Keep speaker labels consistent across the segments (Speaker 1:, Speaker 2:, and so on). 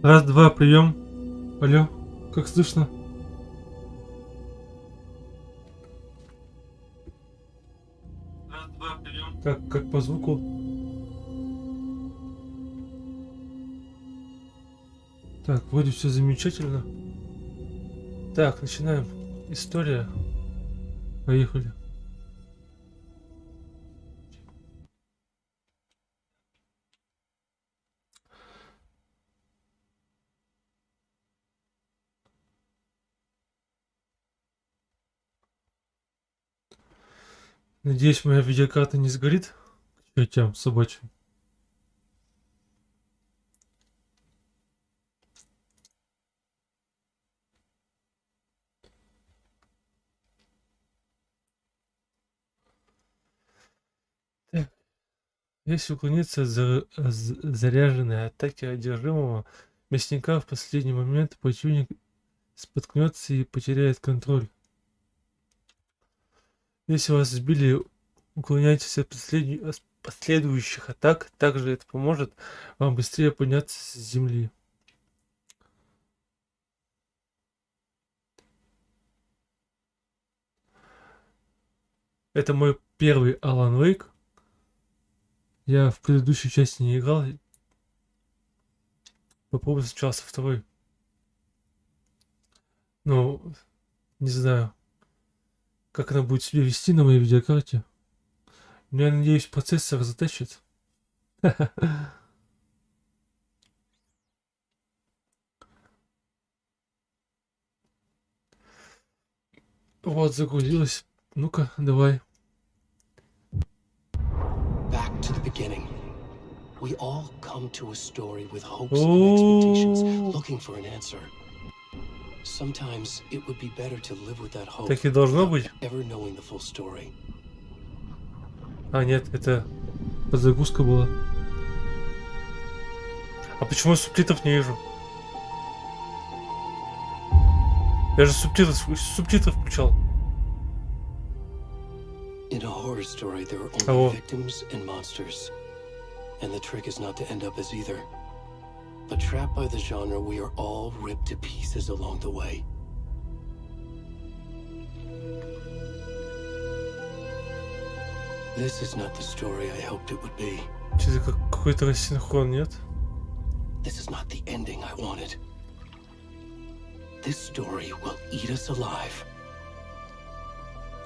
Speaker 1: Раз, два, прием. Алло, как слышно? Раз, два, прием. Как по звуку? Так, вроде все замечательно. Так, начинаем. История. Поехали. Надеюсь, моя видеокарта не сгорит к чертям собачьим. Так. Если уклониться от заряженной атаки одержимого мясника, в последний момент противник споткнется и потеряет контроль. Если вас сбили, уклоняйтесь от последующих атак. Также это поможет вам быстрее подняться с земли. Это мой первый Alan Wake. Я в предыдущей части не играл. Попробую сначала со второй. Ну, не знаю, как она будет себя вести на моей видеокарте. Я надеюсь, процессор затащит. Вот, загрузилась. Ну-ка, давай.
Speaker 2: Back to the beginning. We all come to a story with hopes and expectations, looking for an answer. Sometimes it would be better to live with that hope,
Speaker 1: Так и должно быть.
Speaker 2: ever knowing the full story.
Speaker 1: А, нет, это подзагрузка была. А почему я субтитров не вижу? Я же субтитры включал.
Speaker 2: In a horror story, there are only victims and monsters. And the trick is not to end up as either. But trapped by the genre, we are all ripped to pieces along the way. This is not the story I hoped it would be.
Speaker 1: Что-то какой-то рассинхрон, нет?
Speaker 2: This is not the ending I wanted. This story will eat us alive.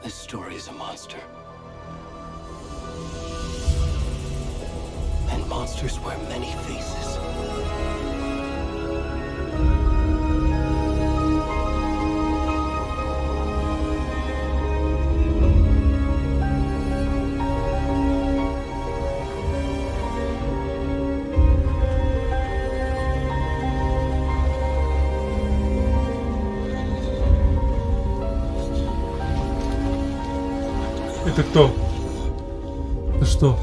Speaker 2: This story is a monster. And monsters wear many faces.
Speaker 1: Это кто? Это что?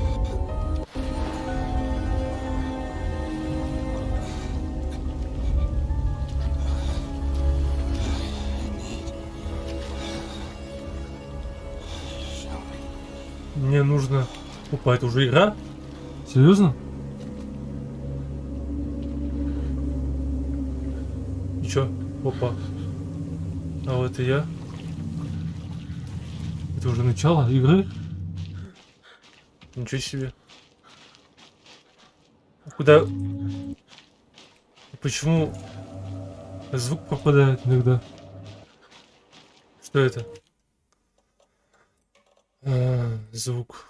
Speaker 1: Мне нужно... Опа, это уже игра? Серьезно? И чё? Опа. А вот и я. Это уже начало игры? Ничего себе. Куда? Почему звук пропадает иногда? Что это? Звук.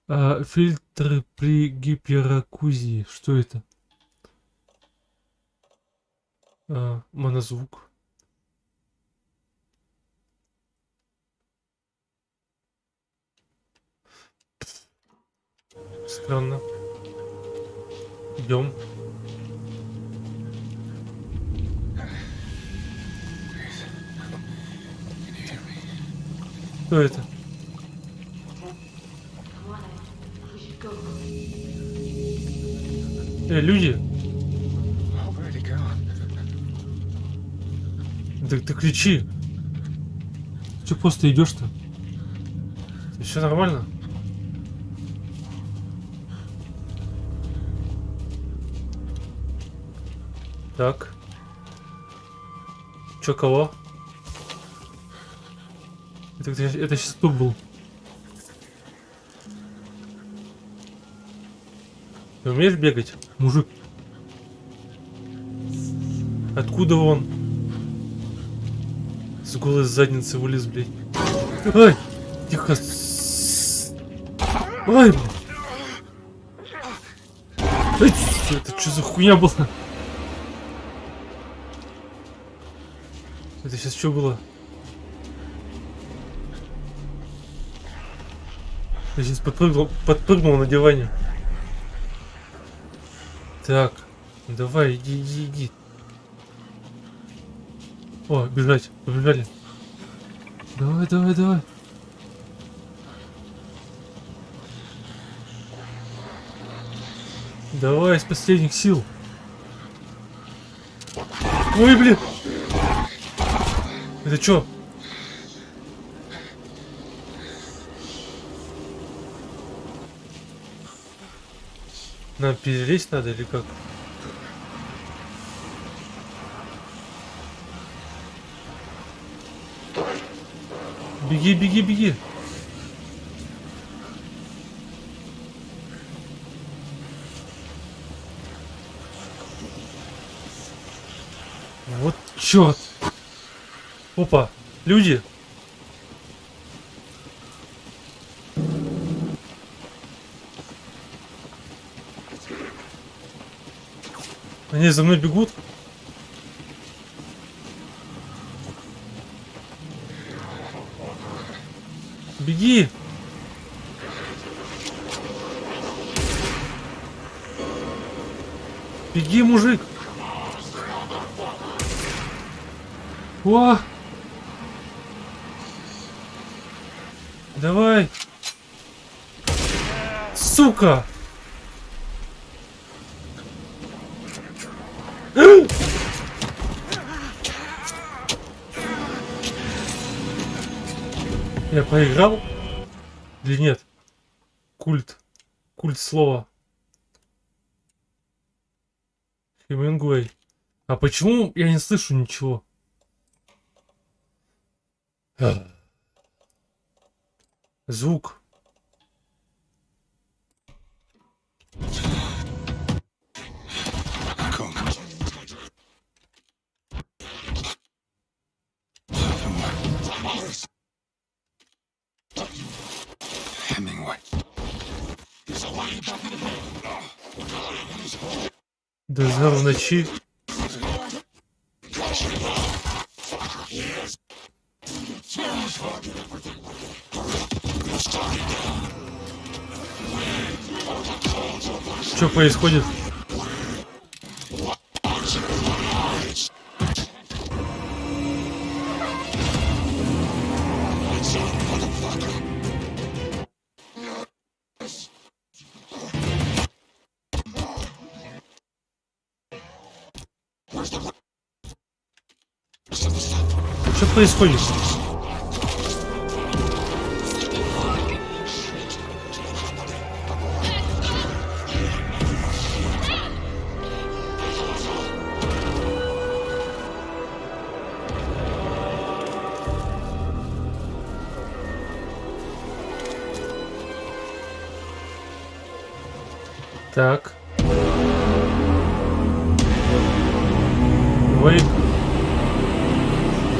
Speaker 1: Фильтры при гиперакузии. Что это? Монозвук. Странно. Идем. Что это? Люди? Так ты кричи. Че просто идешь-то? Все нормально? Так. Чё, кого? Это сейчас кто был? Ты умеешь бегать, мужик? Откуда он? С голой задницы вылез, блядь. Ай! Тихо. Ай, блядь. Ай, это что за хуйня была? Это сейчас что было? Я сейчас подпрыгнул на диване. Так, давай, иди. О, бежать, побежали. Давай. Давай, из последних сил. Ой, блин. Это чё? Нам перелезть надо или как? Беги. Вот чёрт. Опа, люди. Они за мной бегут. Беги. Беги, мужик. О! Давай. Сука. Я проиграл? Или нет? Культ слова. Хемингуэй. А почему я не слышу ничего? Звук. Дозор в ночи. Что происходит? Что происходит? Так. Вейк.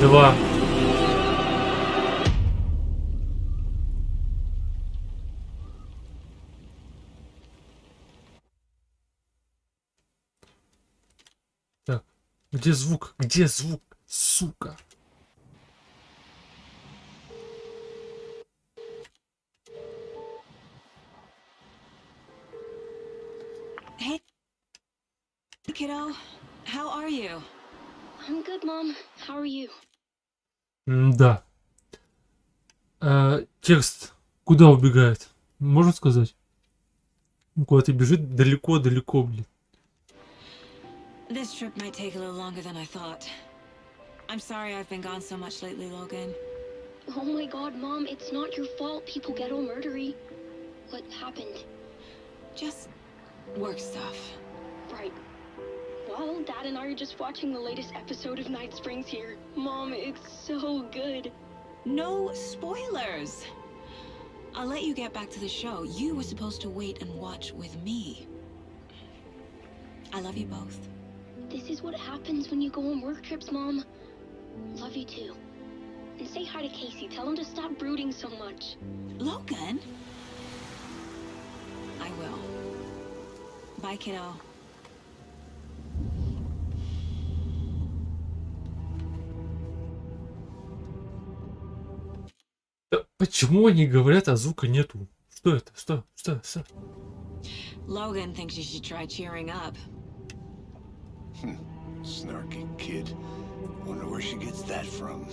Speaker 1: 2. Так. Где звук? Где звук? Сука.
Speaker 3: Hey, kiddo. How are you?
Speaker 4: I'm good, Mom. How are you?
Speaker 1: Да. Текст куда убегает? Можно сказать? Куда-то бежит далеко-далеко, блин.
Speaker 3: This trip might take a little longer than I thought. I'm sorry I've been gone so much lately, Logan.
Speaker 4: Oh my god, Mom, it's not your fault people get all murdery. What happened?
Speaker 3: Just work stuff.
Speaker 4: Right. Well, Dad and I are just watching the latest episode of Night Springs here. Mom, it's so good.
Speaker 3: No spoilers. I'll let you get back to the show. You were supposed to wait and watch with me. I love you both.
Speaker 4: This is what happens when you go on work trips, Mom. Love you too. And say hi to Casey. Tell him to stop brooding so much.
Speaker 3: Logan? I will. Bye, kiddo.
Speaker 1: Да почему они говорят, а звука нету? Что это? Что?
Speaker 3: Logan thinks you should try cheering up.
Speaker 5: Snarky kid. Wonder where she gets that from.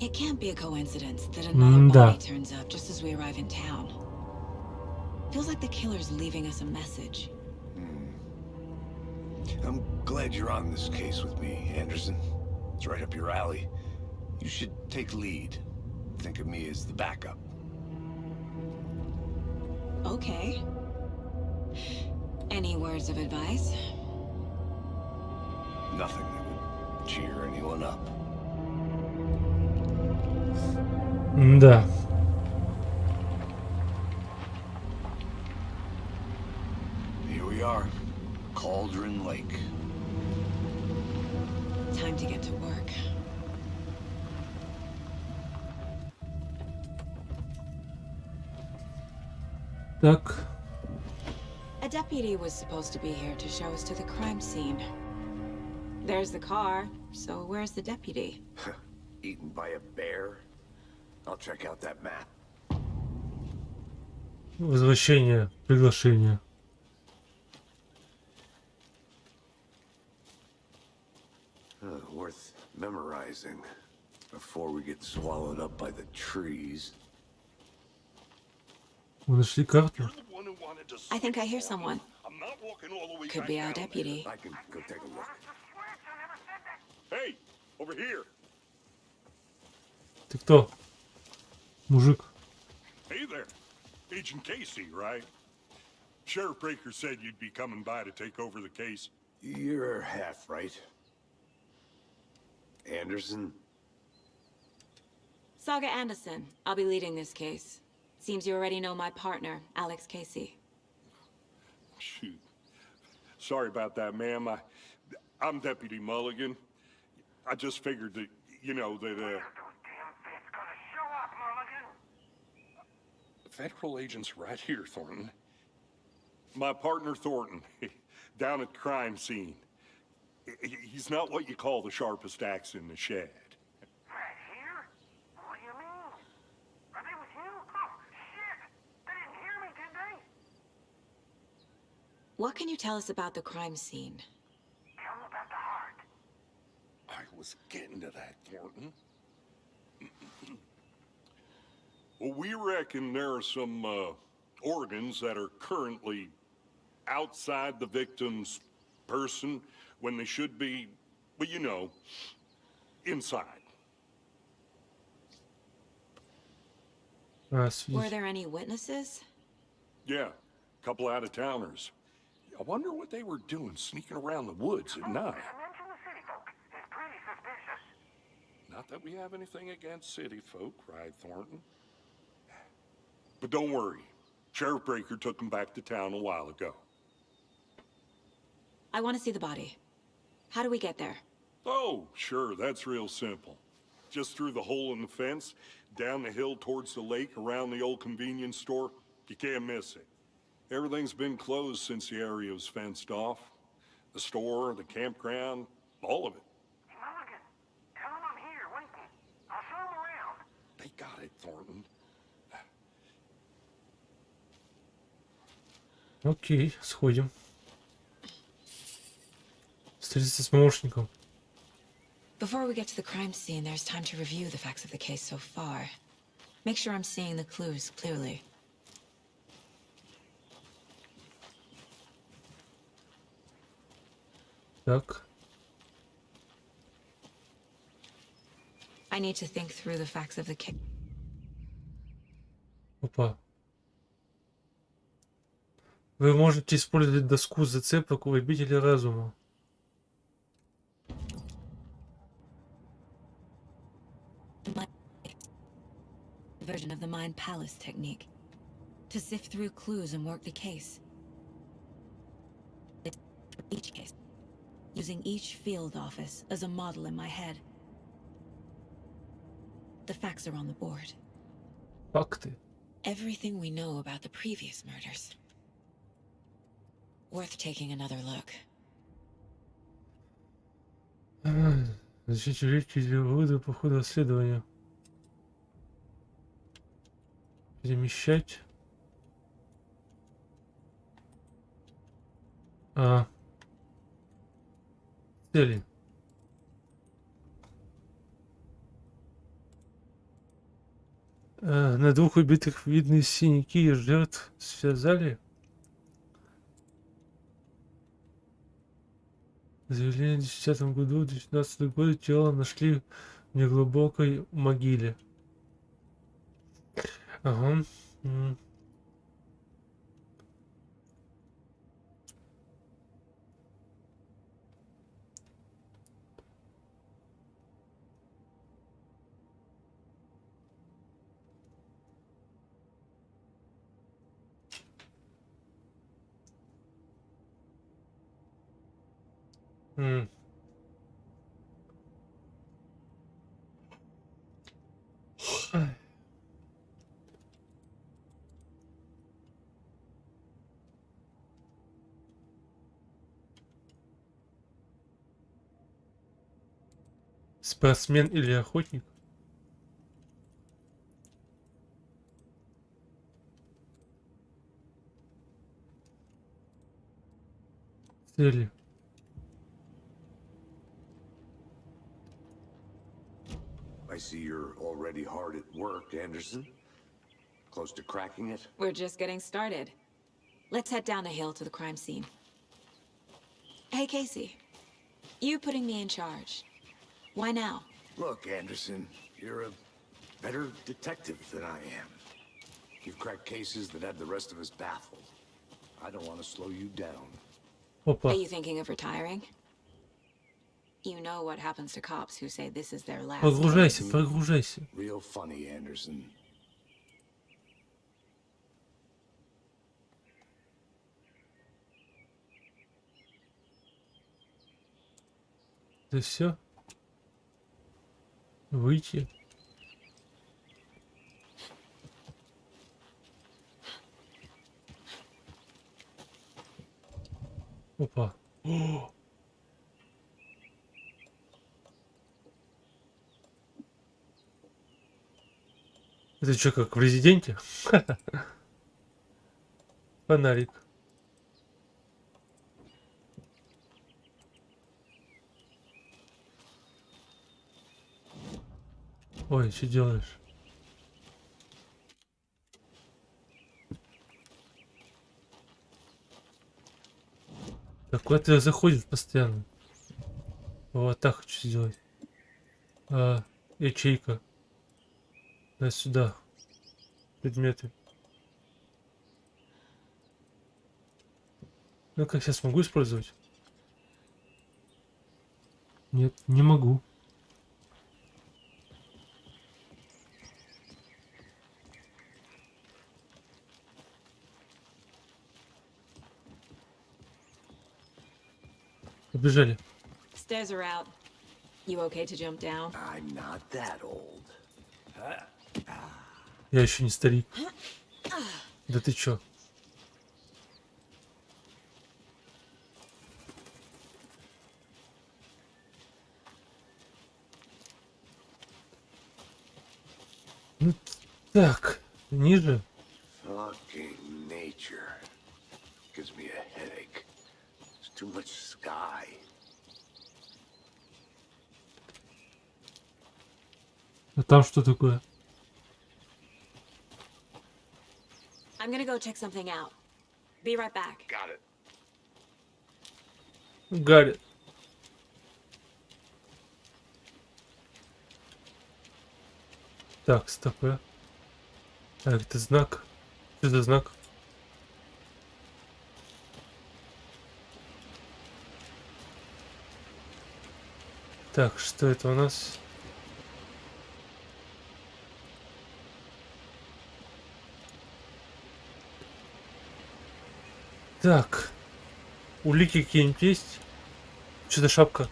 Speaker 3: It can't be a coincidence that another
Speaker 1: Да.
Speaker 3: body turns up just as we arrive in town. Feels like the killer's leaving us a message.
Speaker 5: I'm glad you're on this case with me, Anderson. It's right up your alley. You should take lead. Think of me as the backup.
Speaker 3: Okay. Any words of advice?
Speaker 5: Nothing that would cheer anyone up.
Speaker 1: Да.
Speaker 5: Here we are. Cauldron Lake.
Speaker 3: Time to get to work.
Speaker 1: Так.
Speaker 3: A deputy was supposed to be here to show us to the crime scene. There's the car, so where's the deputy?
Speaker 5: Eaten by a bear? I'll check out that map.
Speaker 1: Возвращение, приглашение.
Speaker 5: Worth memorizing before we get swallowed up by the trees.
Speaker 1: Вы нашли карту?
Speaker 3: I think I hear someone. Could be our deputy.
Speaker 5: I can go take a look.
Speaker 6: Hey, over here.
Speaker 1: Ты кто? Мужик.
Speaker 6: Hey there. Agent Casey, right? Sheriff Breaker said you'd be coming by to take over the case.
Speaker 5: You're half right. Anderson?
Speaker 3: Saga Anderson. I'll be leading this case. Seems you already know my partner, Alex Casey.
Speaker 6: Shoot. Sorry about that, ma'am. I'm Deputy Mulligan. I just figured that, you know, that, Federal agents right here, Thornton. My partner, Thornton, down at the crime scene. He's not what you call the sharpest axe in the shed.
Speaker 7: Right here? What do you mean? Are they with you? Oh, shit! They didn't hear me, did they?
Speaker 3: What can you tell us about the crime scene?
Speaker 7: Tell them about the heart.
Speaker 6: I was getting to that, Thornton. Well, we reckon there are some organs that are currently outside the victim's person when they should be, well, you know, inside.
Speaker 3: Were there any witnesses?
Speaker 6: Yeah, a couple out-of-towners. I wonder what they were doing sneaking around the woods at night.
Speaker 7: Mention the city folk. It's pretty suspicious.
Speaker 6: Not that we have anything against city folk, cried Thornton. But don't worry. Sheriff Breaker took them back to town a while ago.
Speaker 3: I want to see the body. How do we get there?
Speaker 6: Oh, sure, that's real simple. Just through the hole in the fence, down the hill towards the lake, around the old convenience store. You can't miss it. Everything's been closed since the area was fenced off. The store, the campground, all of it.
Speaker 7: Hey, Mulligan, tell them I'm here waiting. I'll show them around.
Speaker 6: They got it, Thornton.
Speaker 1: Окей, сходим. Встретиться с помощником.
Speaker 3: Before we get to the crime scene, there's time to review the facts of the case so far. Make sure I'm seeing the clues clearly.
Speaker 1: Так.
Speaker 3: I need to think through the facts of the case.
Speaker 1: Опа. Вы можете использовать доску зацепок у обители разума.
Speaker 3: Version of the Mind Palace technique to sift through clues and work the case. Each case, using each field office as a model in my head. The facts are on the board.
Speaker 1: Факты.
Speaker 3: Everything we know about the previous murders. Worth taking another look.
Speaker 1: Защитить речи для вывода по ходу расследования. Перемещать. Цели. На двух убитых видны синяки, жертв связали. Заявление в 2010 году, в 2019 году тело нашли в неглубокой могиле. Ага. Спортсмен или охотник? Цели.
Speaker 5: I see you're already hard at work, Anderson. Close to cracking it?
Speaker 3: We're just getting started. Let's head down the hill to the crime scene. Hey, Casey. You putting me in charge. Why now?
Speaker 5: Look, Anderson, you're a better detective than I am. You've cracked cases that have the rest of us baffled. I don't want to slow you down.
Speaker 1: Опа.
Speaker 3: Are you thinking of retiring? You know what happens to cops who say this is their last.
Speaker 1: Прогружайся, прогружайся.
Speaker 5: Real funny, Anderson.
Speaker 1: Да все. Выйти. Опа. О! Это что, как в Резиденте? Фонарик. Ой, что делаешь? Так куда ты заходишь постоянно? Вот так хочу сделать. Ячейка. Да сюда. Предметы. Ну как сейчас могу использовать? Нет, не могу. Побежали.
Speaker 3: Stairs are out. You okay to jump down?
Speaker 5: I'm not that old.
Speaker 1: Я еще не старик. Да ты чё? Ну так, ниже.
Speaker 5: Fucking nature. Gives me a headache. There's too much sky.
Speaker 1: А там что такое?
Speaker 3: I'm gonna go check something out. Be right back.
Speaker 5: Got it.
Speaker 1: Гарри. Так, стоп. Так, это знак. Что за знак? Так, что это у нас? Так. Улики какие-нибудь есть? Что-то шапка.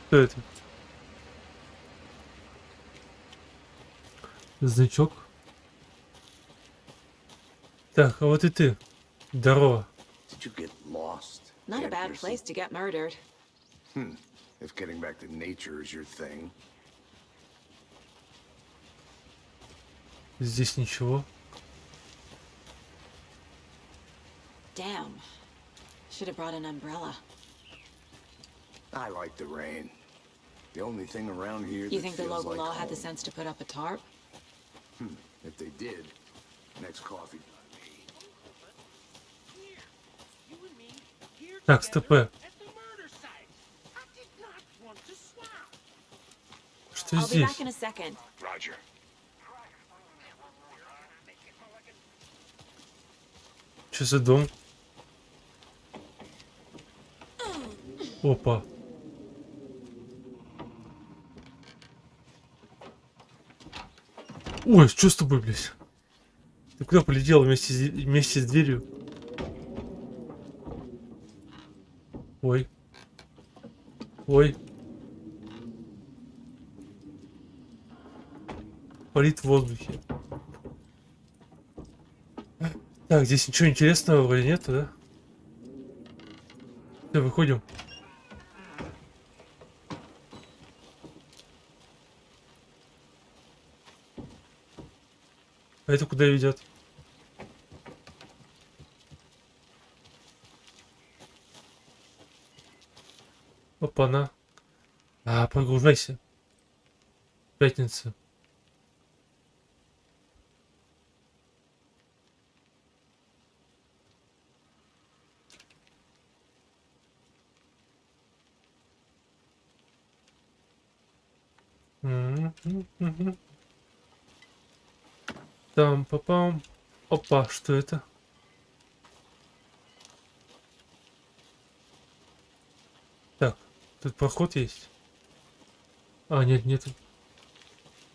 Speaker 1: Что это? Значок. Так, а вот и ты. Здорово.
Speaker 5: Did you get lost?
Speaker 3: Not a bad
Speaker 5: Anderson?
Speaker 3: place to get murdered.
Speaker 5: If getting back to nature is your thing.
Speaker 1: Здесь ничего.
Speaker 3: Damn. Should have brought an umbrella.
Speaker 5: I like the rain. The only thing around here
Speaker 3: You
Speaker 5: that
Speaker 3: think the
Speaker 5: feels
Speaker 3: local
Speaker 5: like
Speaker 3: law had the
Speaker 5: home.
Speaker 3: sense to put up a tarp?
Speaker 5: If they did, next coffee by me.
Speaker 7: You and me here
Speaker 1: Так,
Speaker 7: together
Speaker 1: стоп.
Speaker 7: at the murder site. I did not want to swap.
Speaker 1: Что
Speaker 3: I'll be
Speaker 1: здесь?
Speaker 3: back in a second.
Speaker 5: Roger.
Speaker 1: Что за дом? Опа. Ой, что с тобой, блядь? Ты куда полетел вместе с дверью? Ой. Ой. Парит в воздухе. Так, здесь ничего интересного вроде нету, да? Все, выходим. А это куда ведет? Опа-на. Погружайся. Пятница. Там, попам. Опа, что это? Так, тут проход есть. Нет, нету.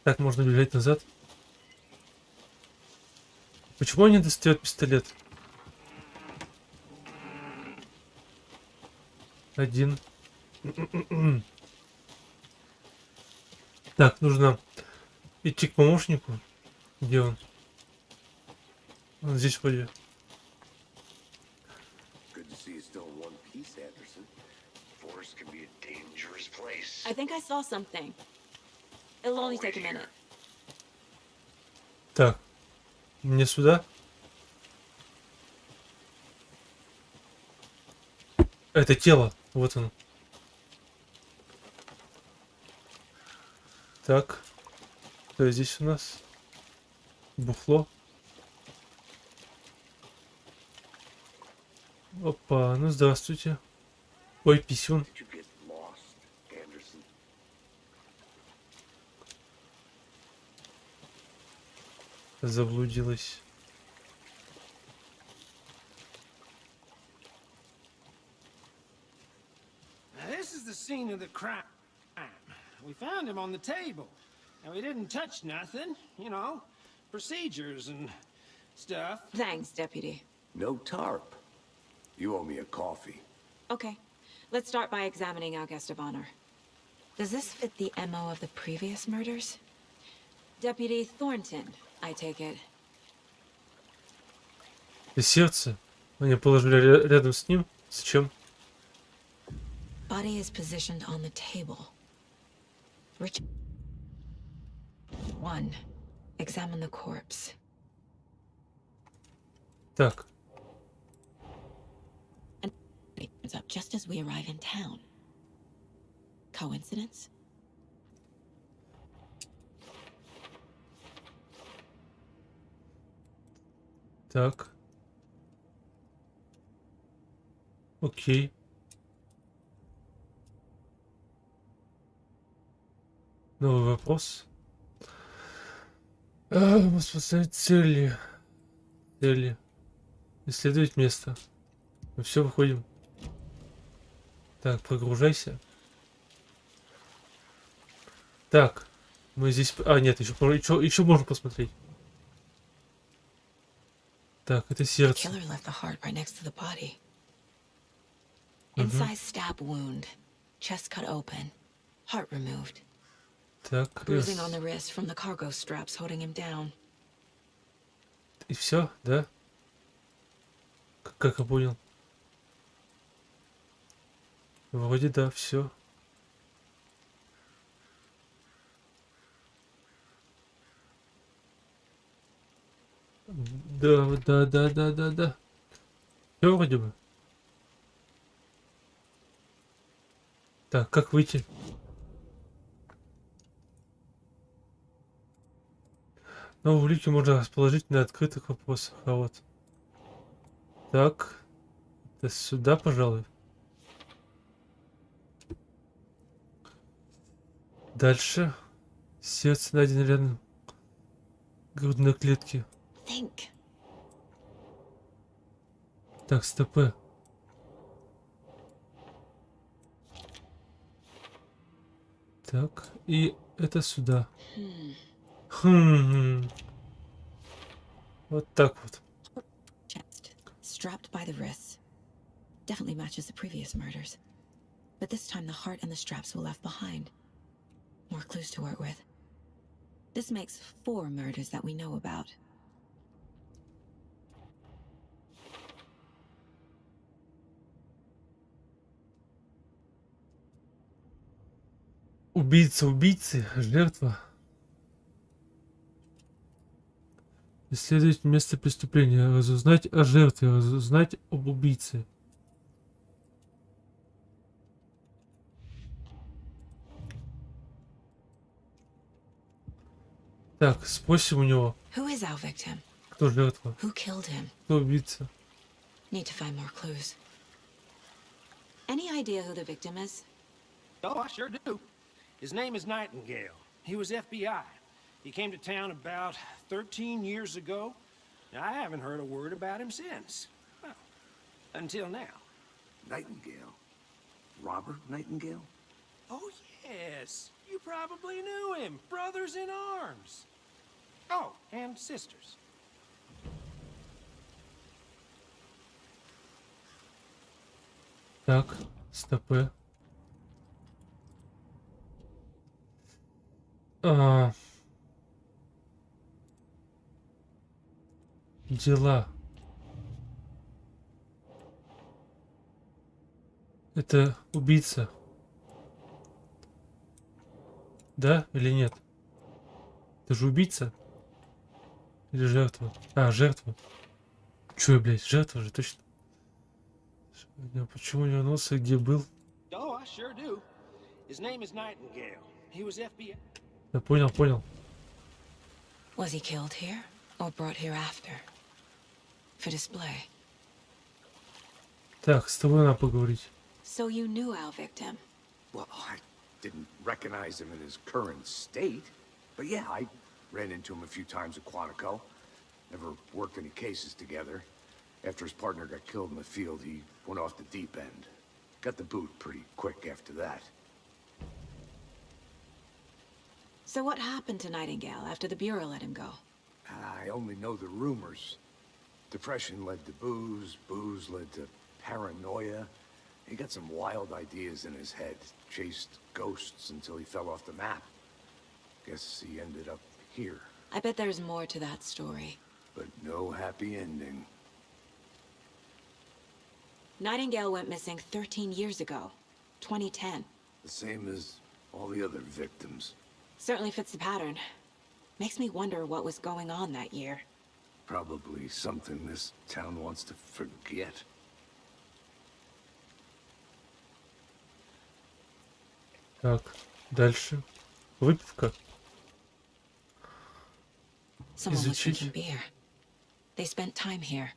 Speaker 1: Так, можно бежать назад. Почему они достают пистолет? Один. Так, нужно идти к помощнику. Где он? Он здесь вроде.
Speaker 5: Good to see you still in one piece, Anderson. Forest can be a dangerous place.
Speaker 3: I think I saw something. It'll only take a minute.
Speaker 1: Так, мне сюда. Это тело, вот оно. Так, что здесь у нас? Бухло. Опа, ну здравствуйте. Ой, писюн.
Speaker 5: Did you get lost, Anderson?
Speaker 1: Заблудилась.
Speaker 7: Now, this is the scene of the crime. We found him on the table. And we didn't touch nothing, you know, procedures and stuff.
Speaker 3: Thanks, Deputy.
Speaker 5: No tarp. You owe me a coffee.
Speaker 3: Okay, let's start by examining our guest of honor. Does this fit the MO of the previous murders? Deputy Thornton, I take it.
Speaker 1: И сердце. Они положили рядом с ним. Зачем?
Speaker 3: Body is positioned on the table. Rich. 1. Examine the corpse.
Speaker 1: Так.
Speaker 3: It's up just as we arrive in town. Coincidence?
Speaker 1: Так. Окей. Новый вопрос. Поставить цели. Цели. Исследовать место. Мы все выходим. Так, прогружайся. Так, мы здесь... А, нет, еще можно посмотреть. Так, это сердце.
Speaker 3: Killer left the heart right next to the body. Inside stab wound, chest cut open, heart removed.
Speaker 1: Так,
Speaker 3: Bruising on the wrist from the cargo straps holding him down.
Speaker 1: и все, да? Как я понял. Вроде да, все. Да. Все вроде бы. Так, как выйти? Новые улики можно расположить на открытых вопросах. А вот. Так. Это сюда, пожалуй. Дальше. Сердце найдено рядом. Грудной клетки.
Speaker 3: Think.
Speaker 1: Так, стопы. Так, и это сюда. Вот так вот.
Speaker 3: Chest, strapped by the wrists. Definitely matches the previous murders. But this time the heart and the straps were left behind. More clues to work with. This makes 4 murders that we know about.
Speaker 1: Убийца убийцы, жертва. Исследовать место преступления, разузнать о жертве, разузнать об убийце. Так, спросим у него,
Speaker 3: Who is our victim?
Speaker 1: кто жертва,
Speaker 3: Who killed him?
Speaker 1: кто убийца.
Speaker 3: Need to find more clues. Any idea who the victim is?
Speaker 7: Oh, I sure do. His name is Nightingale. He was FBI. He came to town about 13 years ago. I haven't heard a word about him since. Well, until now.
Speaker 5: Nightingale? Robert Nightingale?
Speaker 7: Oh, yes. You probably knew him. Brothers in arms. Oh, and sisters.
Speaker 1: Так, стопы. Дела. Это убийца. Да или нет? Это же убийца? Или жертва? А, жертва. Чё, блядь, жертва же, точно. Почему не вернулся, где был?
Speaker 7: Oh, I sure do. His name is Nightingale. He was FBI.
Speaker 1: Да понял.
Speaker 3: Was he killed here or brought here after? For display.
Speaker 1: Так, с тобой надо поговорить.
Speaker 3: So you knew our victim?
Speaker 5: Well, I didn't recognize him in his current state. But yeah, I ran into him a few times at Quantico. Never worked any cases together. After his partner got killed in the field, he went off the deep end. Got the boot pretty quick after that.
Speaker 3: So what happened to Nightingale after the Bureau let him go?
Speaker 5: I only know the rumors. Depression led to booze, booze led to paranoia. He got some wild ideas in his head, chased ghosts until he fell off the map. Guess he ended up here.
Speaker 3: I bet there's more to that story.
Speaker 5: But no happy ending.
Speaker 3: Nightingale went missing 13 years ago, 2010.
Speaker 5: The same as all the other victims.
Speaker 3: Certainly fits the pattern. Makes me wonder what was going on that year.
Speaker 5: Probably something this town wants to forget.
Speaker 1: Так, дальше. Выпивка.
Speaker 3: Someone was
Speaker 1: Изучить.
Speaker 3: drinking beer. They spent time here,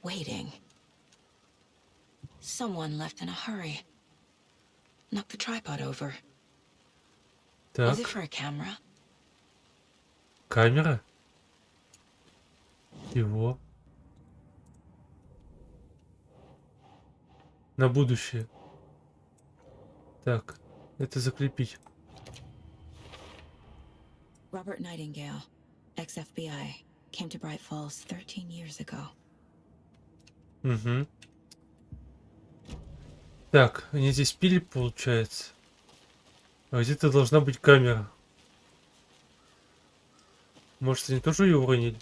Speaker 3: waiting. Someone left in a hurry. Knocked the tripod over. Was
Speaker 1: Так,
Speaker 3: it for a camera?
Speaker 1: камера. Его. На будущее. Так, это закрепить.
Speaker 3: Robert Nightingale, ex-FBI, came to Bright Falls 13 years ago.
Speaker 1: Угу. Так, они здесь пили, получается. А где-то должна быть камера. Может, они тоже ее уронили?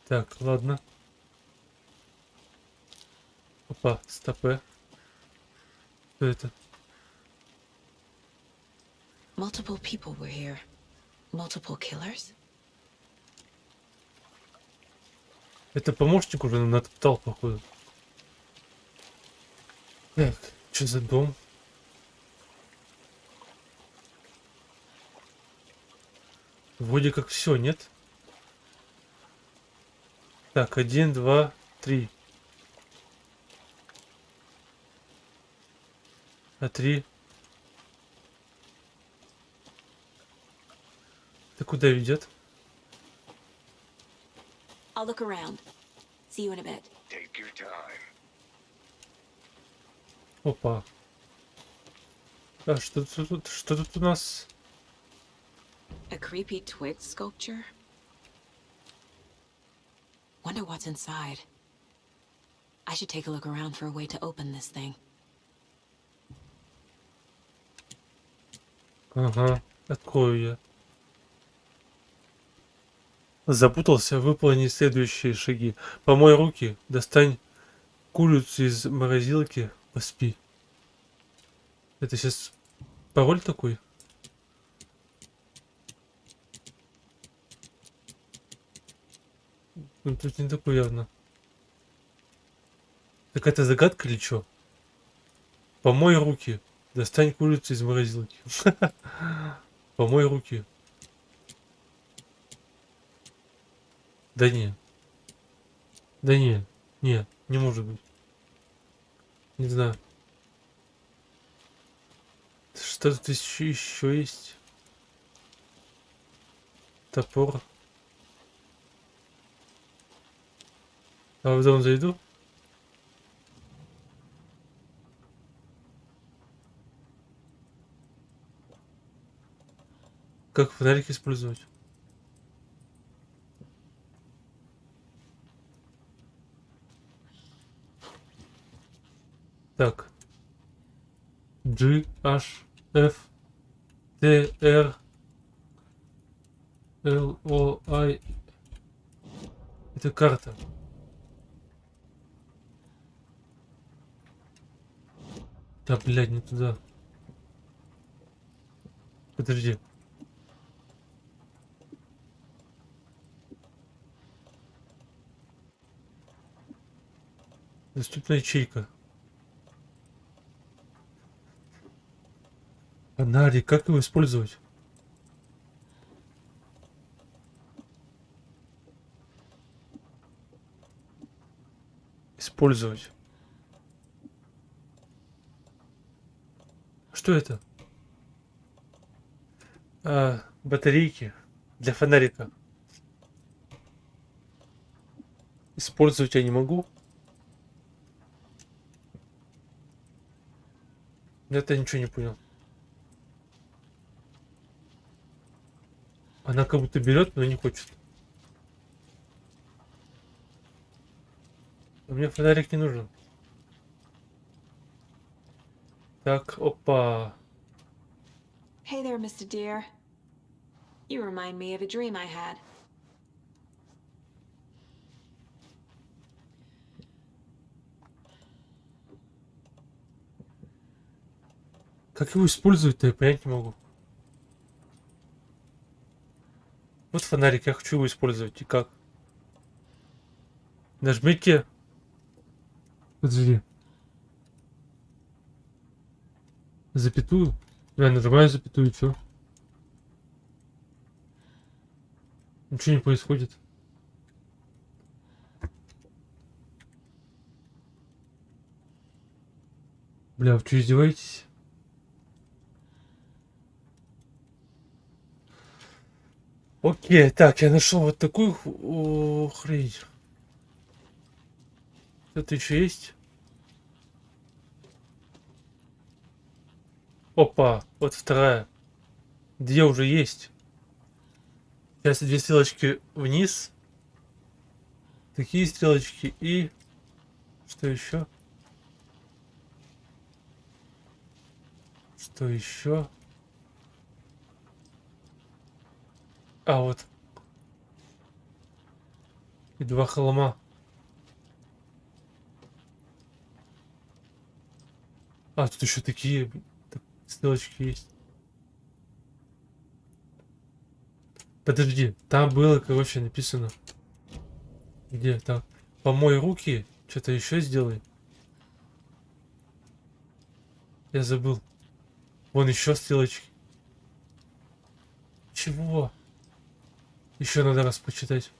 Speaker 1: Так, ладно. Опа, стопе. Что это?
Speaker 3: Multiple people were here. Multiple killers?
Speaker 1: Это помощник уже натоптал, походу. Так, что за дом? Вроде как все, нет? Так, 1, 2, 3. А 3? Это куда ведет?
Speaker 3: I'll look around. See you in a bit.
Speaker 5: Take your time.
Speaker 1: Опа. А что тут у нас?
Speaker 3: A creepy twig sculpture? Wonder what's inside. I should take a look around for a way to open this thing.
Speaker 1: Ага, открою я. Запутался, выполни следующие шаги. Помой руки, достань курицу из морозилки, поспи. Это сейчас пароль такой? Ну тут не такой явно. Так это загадка или что? Помой руки, достань курицу из морозилки. Помой руки. Да не. Да не. Не может быть. Не знаю. Что тут еще есть? Топор. А в дом зайду? Как фонарик использовать? Так. G, H, F, T, R, L, O, I. Это карта. Да, блядь, не туда. Подожди. Доступная ячейка. Фонарик, как его использовать? Использовать. Что это? Батарейки для фонарика. Использовать я не могу. Это ничего не понял. Она как будто берет, но не хочет. А мне фонарик не нужен. Так, опа.
Speaker 3: Hey there, Mr. Deer. You remind me of a dream I had.
Speaker 1: Как его использовать-то, я понять не могу. Вот фонарик, я хочу его использовать. И как? Нажмите. Подожди. Запятую. Я нажимаю запятую, и что? Ничего не происходит. Бля, вы что, издеваетесь? Окей, так, я нашел вот такую хрень. Что-то еще есть? Опа, вот вторая. Две уже есть. Сейчас две стрелочки вниз. Такие стрелочки и... Что еще? Что еще? А, вот. И два холма. А, тут еще такие стрелочки есть. Подожди, там было, короче, написано. Где? Так. Помой руки. Что-то еще сделай. Я забыл. Вон еще стрелочки. Чего? Еще надо раз почитать.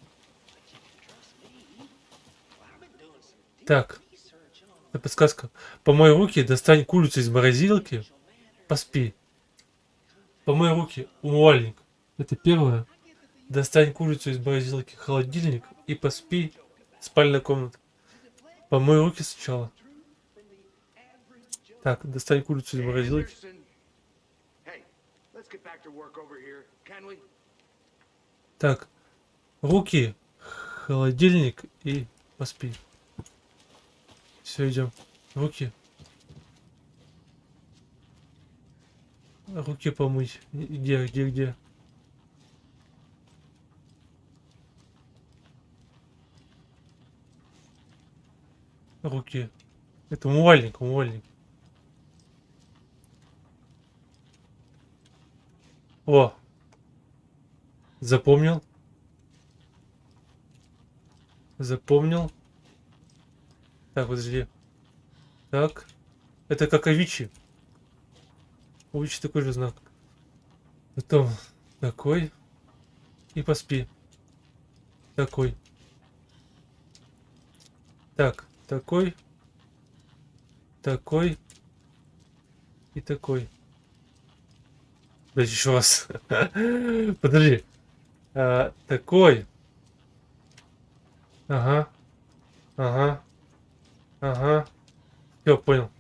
Speaker 1: Так. Это подсказка. Помой руки, достань курицу из морозилки, поспи. Помой руки, умывальник. Это первое. Достань курицу из морозилки, холодильник и поспи. Спальная комната. Помой руки сначала. Так, достань курицу из морозилки. Так, руки, холодильник и поспи. Все, идем. Руки. Руки помыть. Где? Руки. Это умывальник. О! Запомнил. Так, подожди. Так. Это как Авичи. У Авичи такой же знак. Потом такой. И поспи. Такой. Так, такой. Такой. И такой. Блять, еще раз. Подожди. Такой. Ага. Все, понял.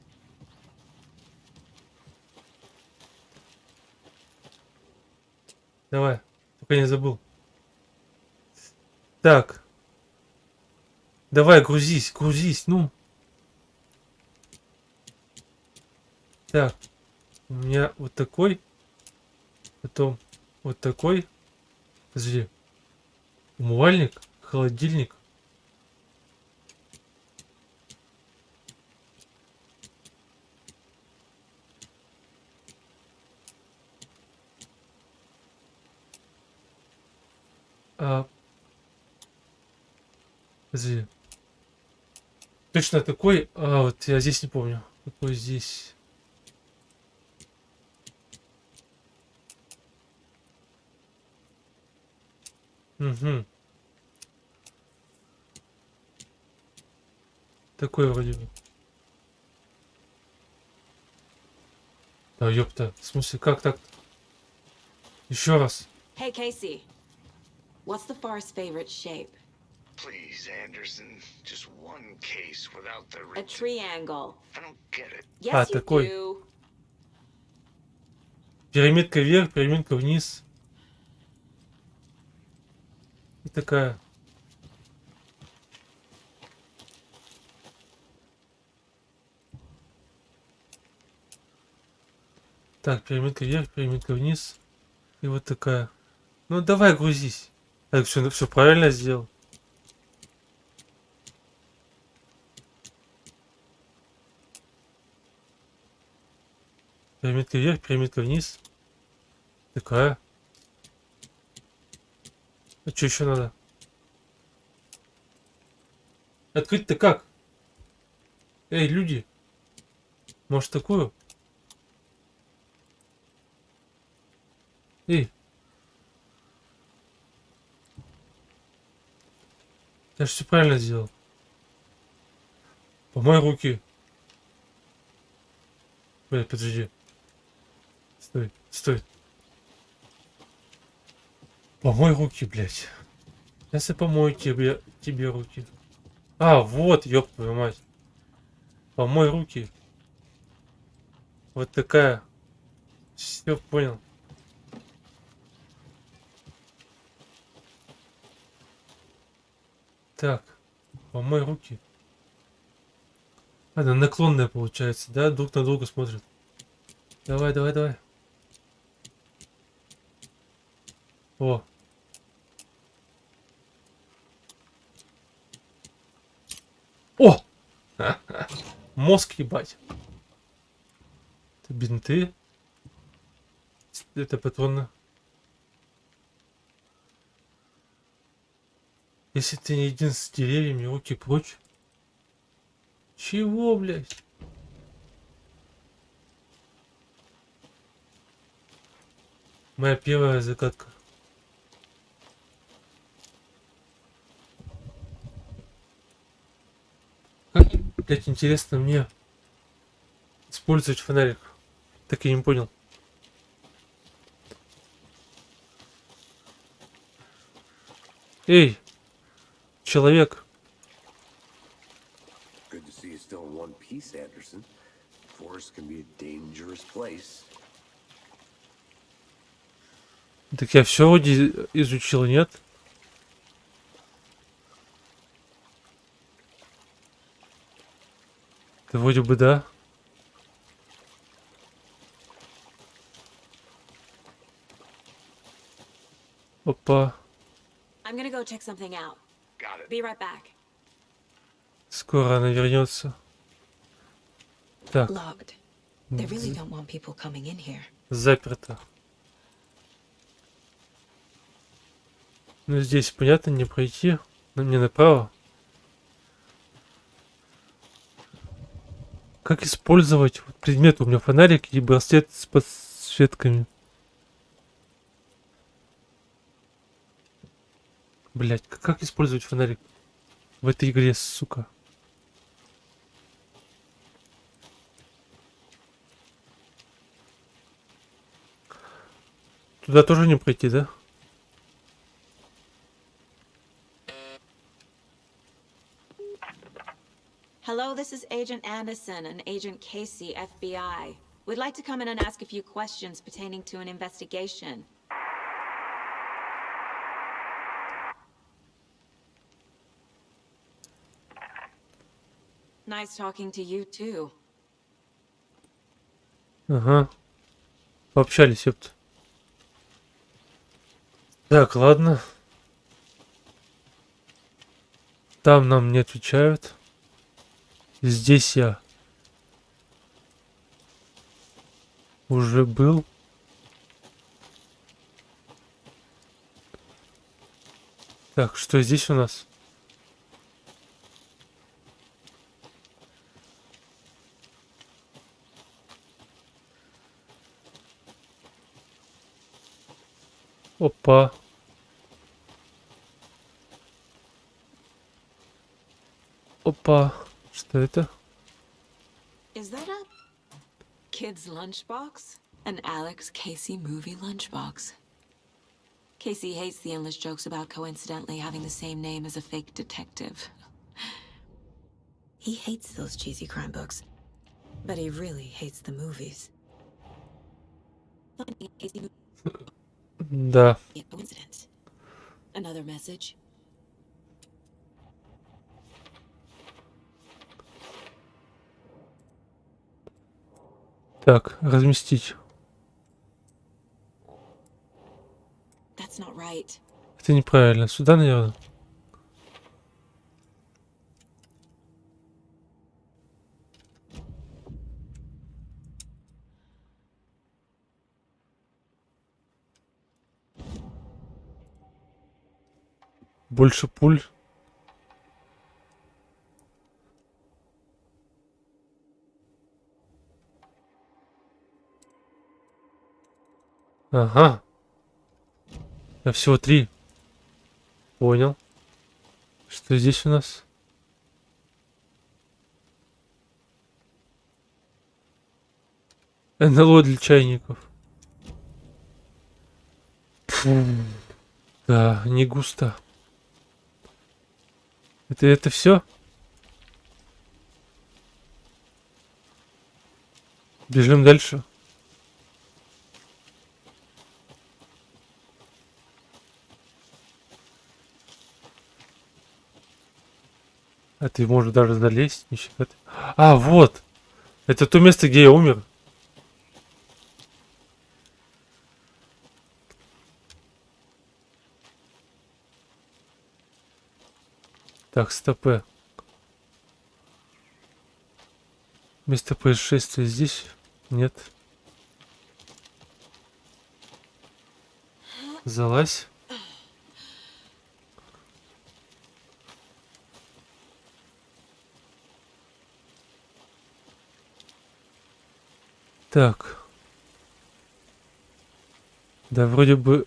Speaker 1: Давай. Пока не забыл. Так. Давай, грузись, ну. Так. У меня вот такой. Потом вот такой. Подожди. Умывальник, холодильник. Подожди. Точно такой. Вот я здесь не помню. Какой здесь. Угу. Такой вроде бы. Да ёпта. В смысле, как так? Еще раз.
Speaker 3: Hey, Casey. What's the far's favorite shape?
Speaker 5: Please, Anderson, just one case without the...
Speaker 3: A triangle.
Speaker 5: I don't get it.
Speaker 3: Yes, you
Speaker 1: такой.
Speaker 3: do.
Speaker 1: Пирамидка вверх, пирамидка вниз. И такая. Так, пирамидка вверх, пирамидка вниз. И вот такая. Ну давай грузись. Так, все правильно сделал. Пирамидка вверх, пирамидка вниз. Такая. А что еще надо? Открыть-то как? Эй, люди. Может такую? Эй. Я же все правильно сделал. Помой руки. Блядь, подожди. Стой, стой. Помой руки, блядь. Сейчас я помою тебе руки. А, вот, ёб твою мать. Помой руки. Вот такая. Все, понял. Так, помой руки. Она наклонная получается, да? Друг на друга смотрят. Давай, давай, давай. О. О! Мозг ебать. Это бинты. Это патроны. Если ты не един с деревьями, руки прочь. Чего, блядь? Моя первая загадка. Как, блядь, интересно мне использовать фонарик? Так и не понял. Эй, человек.
Speaker 5: Good to see you still in one piece, Anderson. Forest can be a dangerous place.
Speaker 1: Так я все вроде изучил, нет? Да вроде бы да. Опа.
Speaker 3: I'm gonna go check something out.
Speaker 5: Got it.
Speaker 3: Be right back.
Speaker 1: Скоро она вернется. Так,
Speaker 3: Locked. They really don't want people coming in here.
Speaker 1: заперто. Ну здесь, понятно, не пройти. Но мне направо. Как использовать вот предмет? У меня фонарик и браслет с подсветками. Блять, как использовать фонарик в этой игре, сука? Туда тоже не пройти, да?
Speaker 3: Hello, this is Agent Anderson and Agent Casey, FBI. We'd like to come in and ask a few questions pertaining to an investigation. Nice talking to you, too.
Speaker 1: Ага. Пообщались, ёпта. Так, ладно. Там нам не отвечают. Здесь я уже был. Так, что здесь у нас? Опа. Опа. Что это?
Speaker 3: Is that a kid's lunchbox? An Alex Casey movie lunchbox. Casey hates the endless jokes about coincidentally having the same name as a fake detective. He hates those cheesy crime books, but he really hates the movies.
Speaker 1: Да.
Speaker 3: Coincidence. Another message.
Speaker 1: Так, разместить.
Speaker 3: That's not right.
Speaker 1: Это неправильно. Сюда, наверное. Больше пуль. Ага. А всего 3. Понял. Что здесь у нас? НЛО для чайников. Фу. Да, не густо. Это все? Бежим дальше. А ты можешь даже залезть, нифига ты. А, вот! Это то место, где я умер. Так, стопы. Место происшествия здесь? Нет. Залазь. Так. Да, вроде бы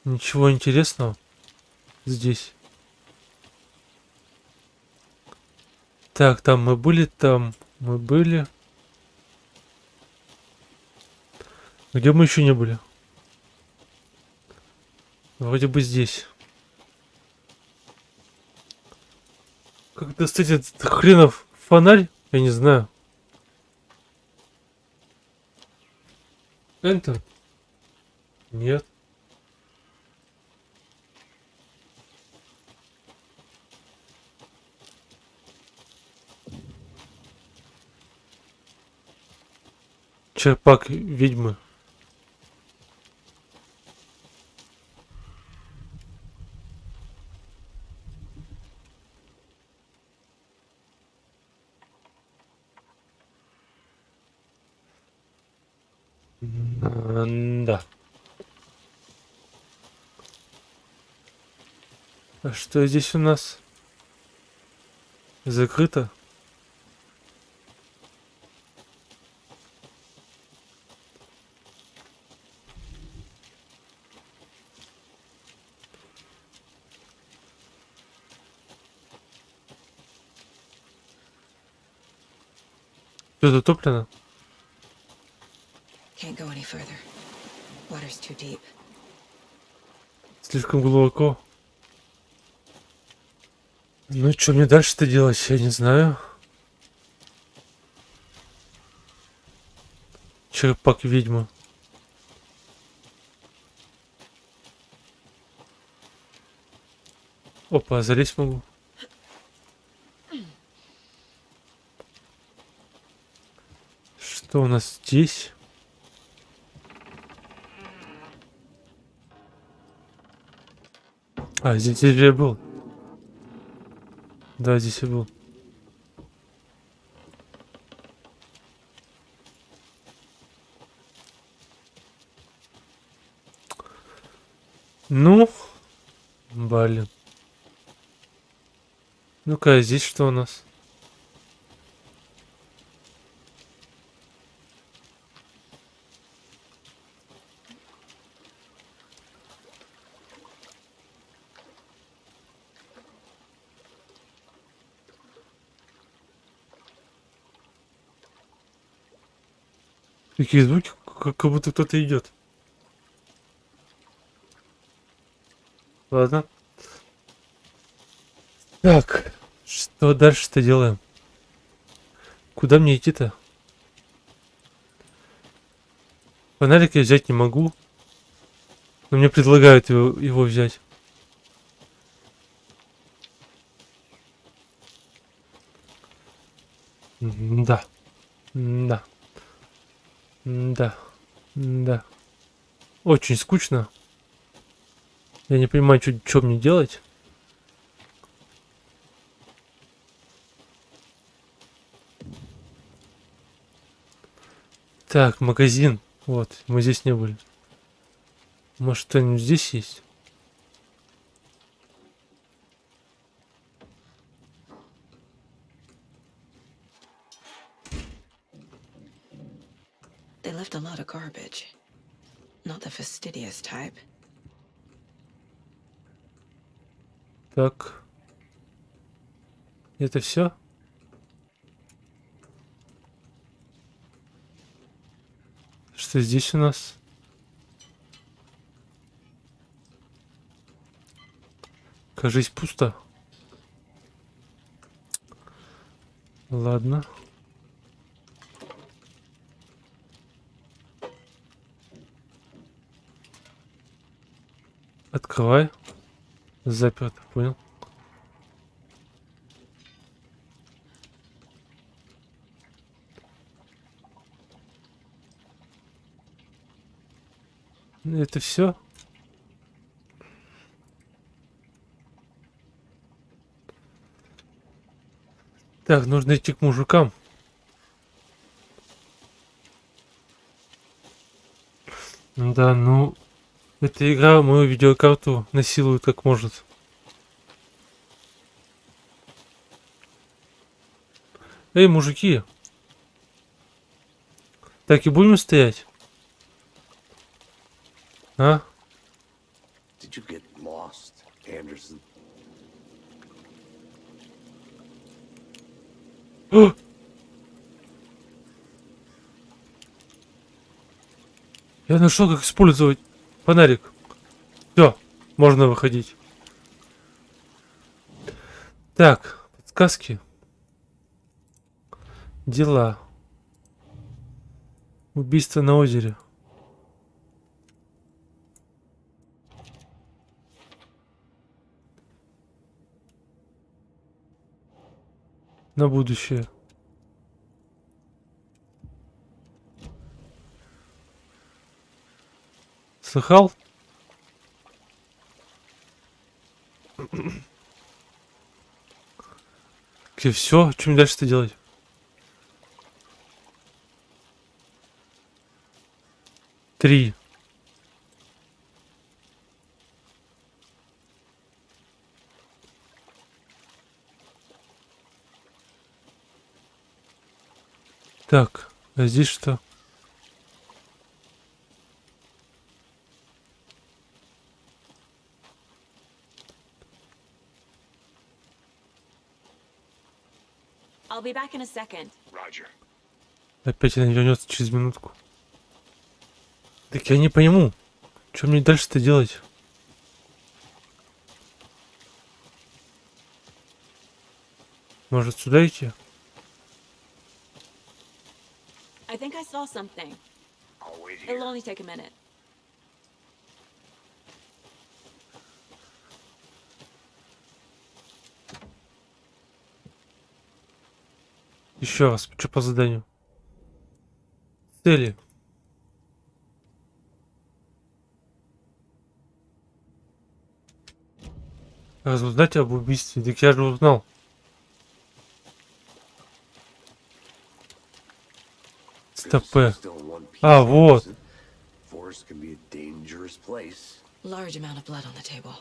Speaker 1: ничего интересного здесь. Так, там мы были, там мы были. Где мы еще не были? Вроде бы здесь. Как достать этот хренов фонарь? Я не знаю. Enter? Нет. Черпак ведьмы. Да. А что здесь у нас? Закрыто? Что затоплено?
Speaker 3: Can't go any further. Water's too deep.
Speaker 1: Слишком глубоко. Ну, что мне дальше-то делать, я не знаю. Черпак ведьмы. Опа, залезть могу. Что у нас здесь? А, здесь я был. Да, здесь я был. Ну, блин. Ну-ка, а здесь что у нас? Какие звуки, как будто кто-то идет. Ладно. Так, что дальше-то делаем? Куда мне идти-то? Фонарик я взять не могу. Но мне предлагают его взять. Да. Да. Да. Да. Очень скучно. Я не понимаю, что мне делать. Так, магазин. Вот, мы здесь не были. Может, что-нибудь здесь есть?
Speaker 3: They left a lot of garbage. Not the fastidious type.
Speaker 1: Так. Это все? Что здесь у нас? Кажись, пусто. Ладно. Открывай. Заперто, понял. Это все. Так, нужно идти к мужикам. Да, ну, эта игра мою видеокарту насилует как может. Эй, мужики. Так и будем стоять? А?
Speaker 5: Did you get lost, Anderson?
Speaker 1: О! Я нашел, как использовать фонарик. Все, можно выходить. Так, подсказки. Дела. Убийство на озере. На будущее. Слыхал? Все, что мне дальше-то делать? Три. Так, а здесь что?
Speaker 3: I'll be back in a second.
Speaker 5: Roger.
Speaker 1: Опять она вернется через минутку. Так я не пойму, что мне дальше-то делать? Может, сюда идти?
Speaker 3: I think I saw something.
Speaker 5: I'll wait
Speaker 3: It'll
Speaker 5: here.
Speaker 3: only take a minute.
Speaker 1: Еще раз, что по заданию? Цели. Разузнать об убийстве. Так я же узнал. Стопэ. А, вот.
Speaker 5: Forest can be a dangerous place.
Speaker 3: Large amount of blood on the table.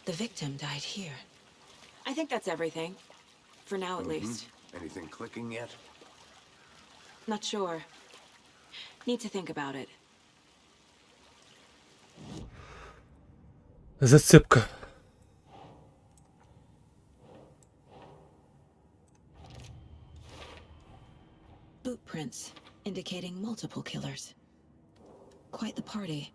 Speaker 3: The victim died here. I think that's everything. For now, at least.
Speaker 5: Anything clicking yet?
Speaker 3: Not sure. Need to think about it.
Speaker 1: Зацепка.
Speaker 3: Boot prints indicating multiple killers. Quite the party.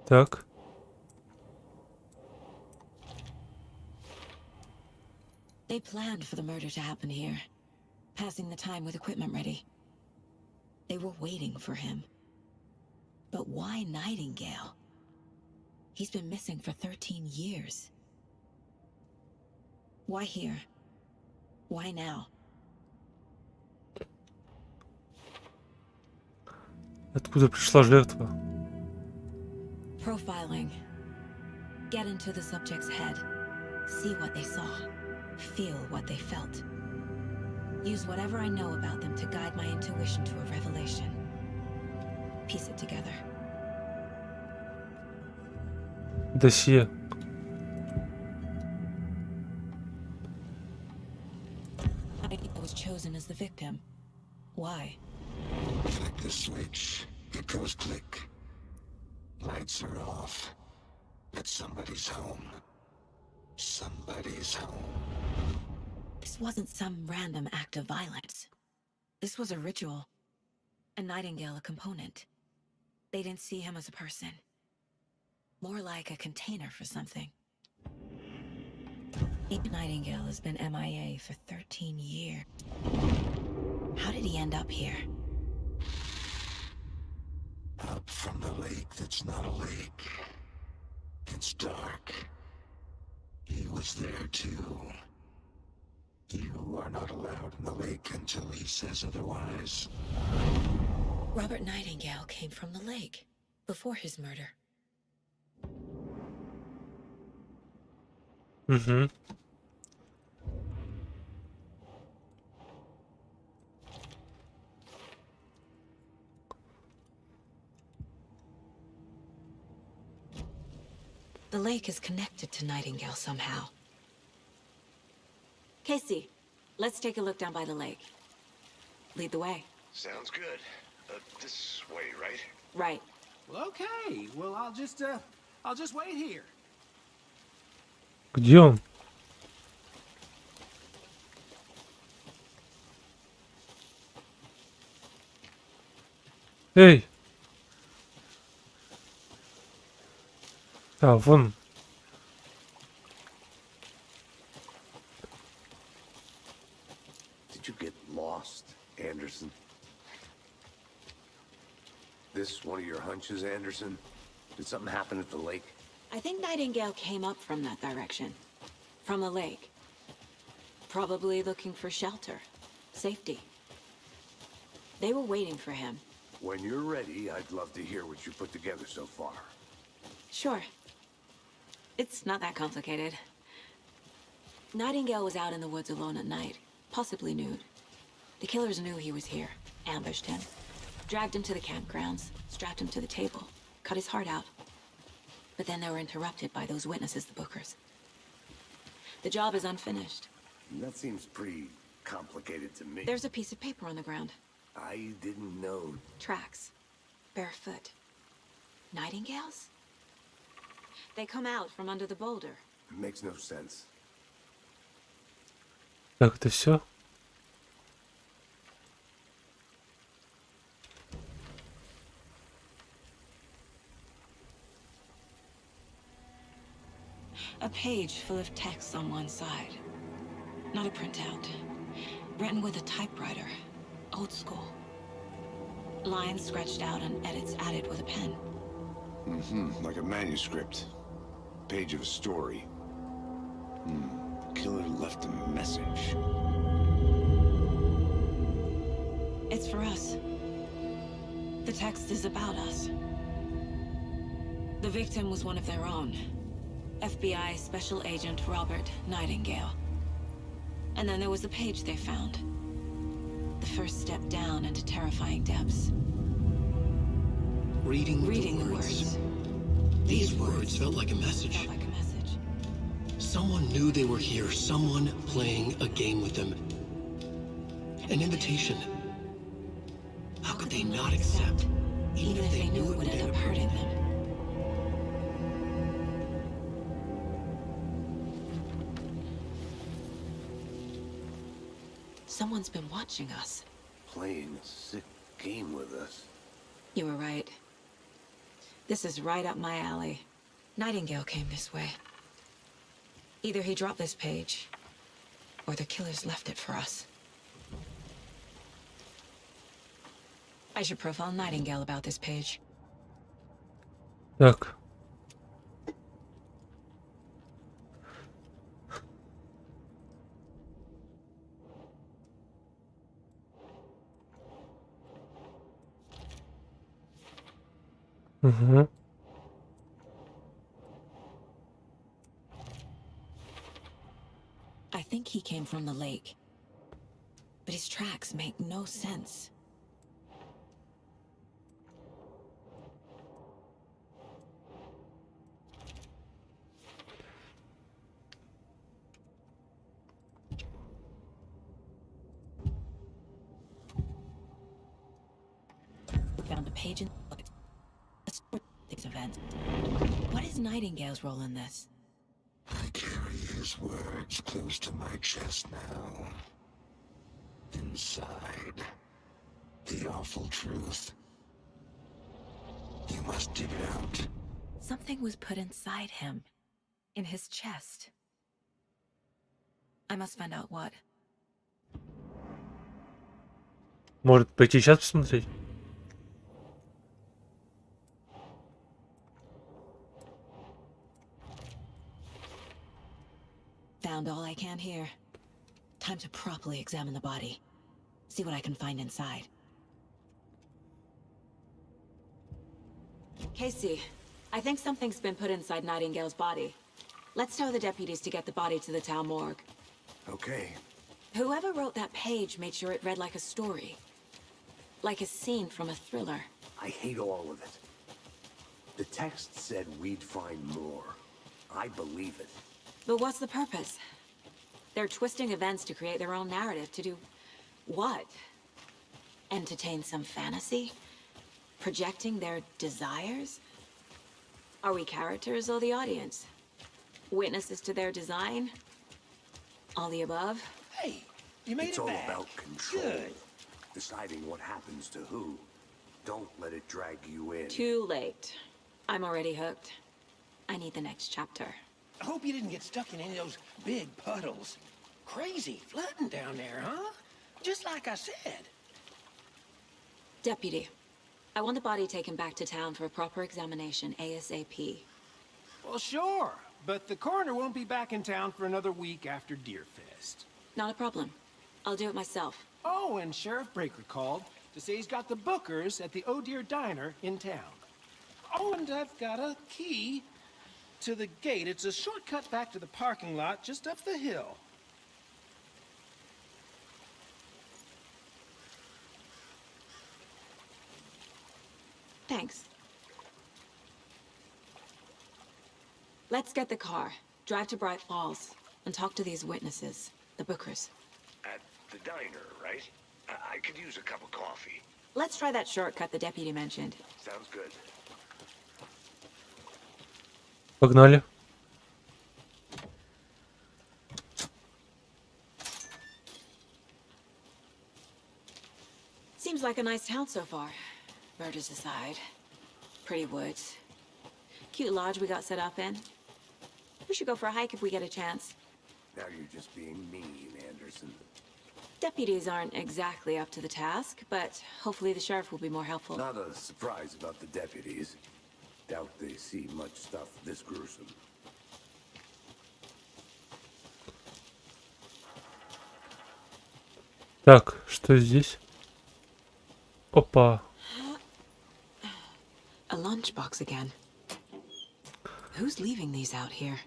Speaker 1: Так.
Speaker 3: They planned for the murder to happen here, passing the time with equipment ready. They were waiting for him. But why Nightingale? He's been missing for 13 years. Why here? Why now?
Speaker 1: Откуда пришла жертва?
Speaker 3: Profiling. Get into the subject's head. See what they saw. Feel what they felt. Use whatever I know about them to guide my intuition to a revelation. Piece it together.
Speaker 1: Досье.
Speaker 3: I was chosen as the victim. Why?
Speaker 8: Flick the switch. It goes click. Lights are off. But somebody's home. Somebody's home.
Speaker 3: This wasn't some random act of violence. This was a ritual. A Nightingale a component. They didn't see him as a person. More like a container for something. Nightingale has been MIA for 13 years. How did he end up here?
Speaker 8: Up from the lake that's not a lake. It's dark. He was there too. You are not allowed in the lake until he says otherwise.
Speaker 3: Robert Nightingale came from the lake before his murder.
Speaker 1: Угу.
Speaker 3: The lake is connected to Nightingale somehow. Casey, let's take a look down by the lake. Lead the way.
Speaker 9: Sounds good. This way, right?
Speaker 3: Right.
Speaker 7: Well, okay. Well, I'll just wait here.
Speaker 1: Где он? Эй! А, вон.
Speaker 5: Did you get lost, Anderson? This one of your hunches, Anderson? Did something happen at the lake?
Speaker 3: I think Nightingale came up from that direction. From the lake. Probably looking for shelter. Safety. They were waiting for him.
Speaker 5: When you're ready, I'd love to hear what you put together so far.
Speaker 3: Sure. It's not that complicated. Nightingale was out in the woods alone at night, possibly nude. The killers knew he was here, ambushed him, dragged him to the campgrounds, strapped him to the table, cut his heart out. But then they were interrupted by those witnesses, the Bookers. The job is unfinished.
Speaker 5: That seems pretty complicated to me.
Speaker 3: There's a piece of paper on the ground.
Speaker 5: I didn't know.
Speaker 3: Tracks. Barefoot. Nightingales? They come out from under the boulder.
Speaker 5: It makes no sense.
Speaker 1: Так, это все?
Speaker 3: A page full of text on one side. Not a printout. Written with a typewriter. Old school. Lines scratched out and edits added with a pen.
Speaker 5: Like a manuscript. Page of a story. Killer left a message.
Speaker 3: It's for us. The text is about us. The victim was one of their own. FBI Special Agent Robert Nightingale. And then there was the page they found. The first step down into terrifying depths.
Speaker 2: Reading
Speaker 3: the words.
Speaker 2: These words felt like a message.
Speaker 3: Felt like a message.
Speaker 2: Someone knew they were here. Someone playing a game with them. An invitation. How could they not accept?
Speaker 3: Even if they knew it would end up hurting them. Someone's been watching us.
Speaker 5: Playing a sick game with us.
Speaker 3: You were right. This is right up my alley. Nightingale came this way. Either he dropped this page, or the killers left it for us. I should profile Nightingale about this page.
Speaker 1: Так. Угу.
Speaker 3: I think he came from the lake. But his tracks make no sense. Found a page in these events. What is Nightingale's role in this?
Speaker 8: I carry his those words close to my chest now. Inside, the awful truth. You must dig it out.
Speaker 3: Something was put inside him. In his chest. I must find out what.
Speaker 1: Может пойти сейчас посмотреть?
Speaker 3: Found all I can here. Time to properly examine the body. See what I can find inside. Casey, I think something's been put inside Nightingale's body. Let's tell the deputies to get the body to the town morgue.
Speaker 5: Okay.
Speaker 3: Whoever wrote that page made sure it read like a story. Like a scene from a thriller.
Speaker 5: I hate all of it. The text said we'd find more. I believe it.
Speaker 3: But what's the purpose? They're twisting events to create their own narrative. To do what? Entertain some fantasy? Projecting their desires? Are we characters or the audience? Witnesses to their design? All the above?
Speaker 7: Hey, you made
Speaker 5: It's
Speaker 7: it
Speaker 5: all
Speaker 7: back.
Speaker 5: about control.
Speaker 7: Good.
Speaker 5: Deciding what happens to who. Don't let it drag you in.
Speaker 3: Too late. I'm already hooked. I need the next chapter.
Speaker 7: I hope you didn't get stuck in any of those big puddles. Crazy flooding down there, huh? Just like I said.
Speaker 3: Deputy, I want the body taken back to town for a proper examination ASAP.
Speaker 7: Well, sure. But the coroner won't be back in town for another week after Deerfest.
Speaker 3: Not a problem. I'll do it myself.
Speaker 7: Oh, and Sheriff Breaker called to say he's got the bookers at the Oh Dear Diner in town. Oh, and I've got a key to the gate. It's a shortcut back to the parking lot just up the hill.
Speaker 3: Thanks. Let's get the car, drive to Bright Falls, and talk to these witnesses, the bookers.
Speaker 9: At the diner, right? I could use a cup of coffee.
Speaker 3: Let's try that shortcut the deputy mentioned.
Speaker 9: Sounds good.
Speaker 1: Погнали.
Speaker 3: Seems like a nice town so far. Murders aside. Pretty woods. Cute lodge we got set up in. We should go for a hike if we get a chance.
Speaker 5: Now you're just being mean, Anderson.
Speaker 3: Deputies aren't exactly up to the task, but hopefully the sheriff will be more helpful.
Speaker 5: Not a surprise about the deputies. Doubt they see much stuff this gruesome.
Speaker 1: Так, что здесь? Опа.
Speaker 3: A lunchbox again. Who's leaving these out here?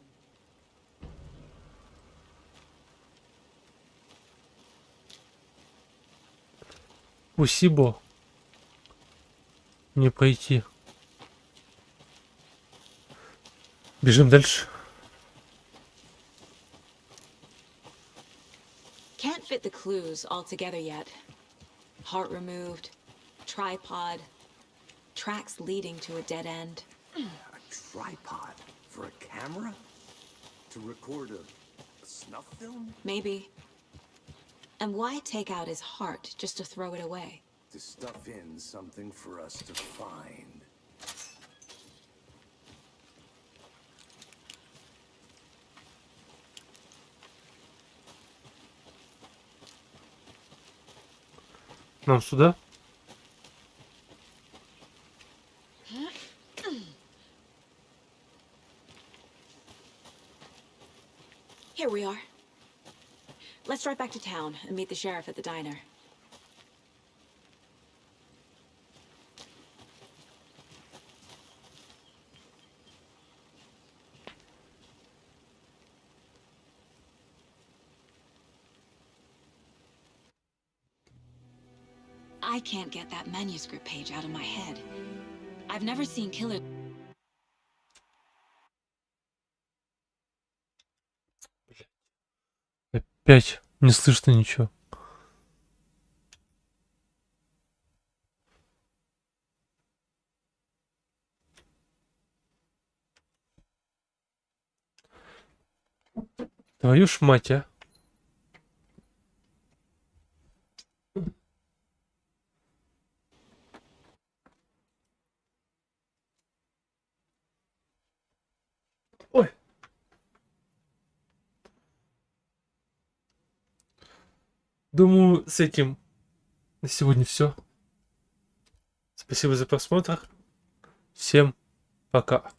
Speaker 1: Усибо. Не пройти. Бежим дальше.
Speaker 3: Can't fit the clues all together yet. Heart removed, tripod, tracks leading to a dead end.
Speaker 5: A tripod for a camera? To record a snuff film?
Speaker 3: Maybe. And why take out his heart just to throw it away?
Speaker 5: To stuff in something for us to find.
Speaker 1: Нам сюда?
Speaker 3: Here we are. Let's drive back to town and meet the sheriff at the diner. I can't get that manuscript page out of my head. I've never seen killer...
Speaker 1: Опять не слышно ничего. Твою ж мать, а. Ой. Думаю, с этим на сегодня все. Спасибо за просмотр. Всем пока.